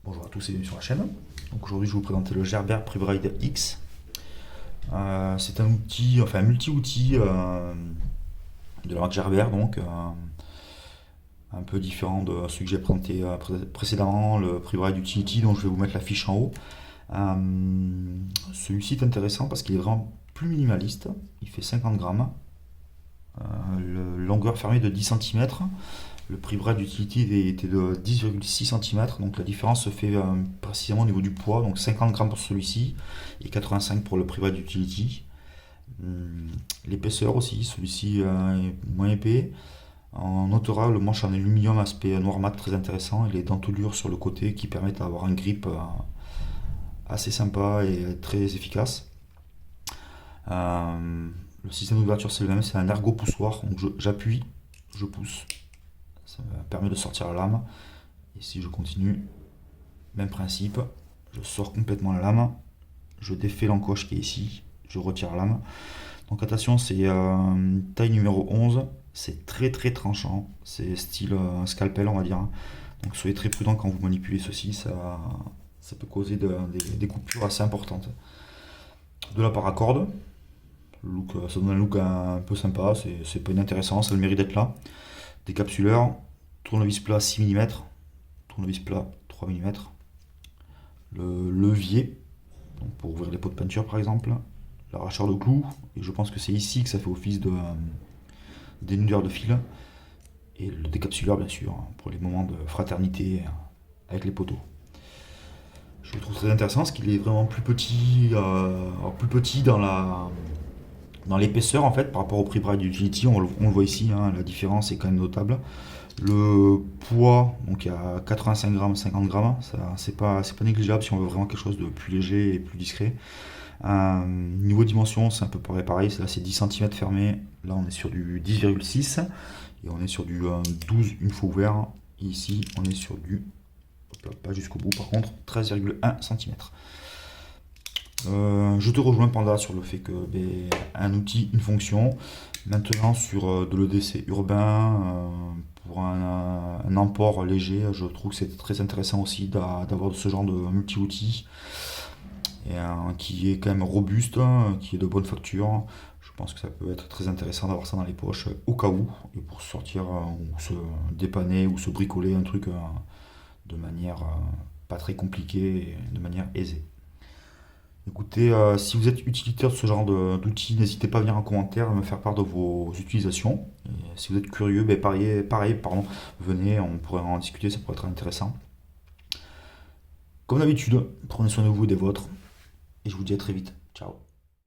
Bonjour à tous et bienvenue sur la chaîne. Donc aujourd'hui je vais vous présenter le Gerber PreBride X. C'est un outil, enfin un multi-outil de la marque Gerber, donc un peu différent de celui que j'ai présenté précédemment, le PreBride Utility, dont je vais vous mettre la fiche en haut. Celui-ci est intéressant parce qu'il est vraiment plus minimaliste. Il fait 50 grammes, longueur fermée de 10 cm. Le PreBride Utility était de 10,6 cm, donc la différence se fait précisément au niveau du poids, donc 50 grammes pour celui-ci et 85 pour le PreBride Utility. L'épaisseur aussi, celui-ci est moins épais. On notera le manche en aluminium aspect noir mat très intéressant et les dentelures sur le côté qui permettent d'avoir un grip assez sympa et très efficace. Le système d'ouverture c'est le même, c'est un ergot poussoir, donc j'appuie, je pousse. Ça me permet de sortir la lame. Et si je continue, même principe, je sors complètement la lame, je défais l'encoche qui est ici, je retire la lame. Donc attention, c'est taille numéro 11, c'est très tranchant, c'est style scalpel on va dire. Donc soyez très prudent quand vous manipulez ceci, ça peut causer des coupures assez importantes. De la paracorde, ça donne un look un peu sympa, c'est pas inintéressant, ça a le mérite d'être là. Décapsuleur, tournevis plat 6 mm, tournevis plat 3 mm, le levier, donc pour ouvrir les pots de peinture par exemple, l'arracheur de clous, et je pense que c'est ici que ça fait office de dénudeur de fil, et le décapsuleur bien sûr, pour les moments de fraternité avec les poteaux. Je le trouve très intéressant parce qu'il est vraiment plus petit, dans l'épaisseur en fait par rapport au PreBride Utility, on le voit ici, hein, la différence est quand même notable. Le poids, donc il y a 85 grammes, 50 grammes, c'est pas négligeable si on veut vraiment quelque chose de plus léger et plus discret. Niveau dimension, c'est un peu pareil, là c'est 10 cm fermé, là on est sur du 10,6 et on est sur du 12 une fois ouvert. Et ici on est sur du, hop là, pas jusqu'au bout par contre, 13,1 cm. Je te rejoins Panda sur le fait que un outil, une fonction. Maintenant sur de l'EDC urbain, pour un emport léger, je trouve que c'est très intéressant aussi d'avoir ce genre de multi-outil et qui est quand même robuste, qui est de bonne facture. Je pense que ça peut être très intéressant d'avoir ça dans les poches au cas où, et pour sortir ou se dépanner ou se bricoler un truc de manière pas très compliquée et de manière aisée. Écoutez, si vous êtes utilisateur de ce genre d'outils, n'hésitez pas à venir en commentaire à me faire part de vos utilisations. Et si vous êtes curieux, pareil, venez, on pourrait en discuter, ça pourrait être intéressant. Comme d'habitude, prenez soin de vous et des vôtres, et je vous dis à très vite. Ciao.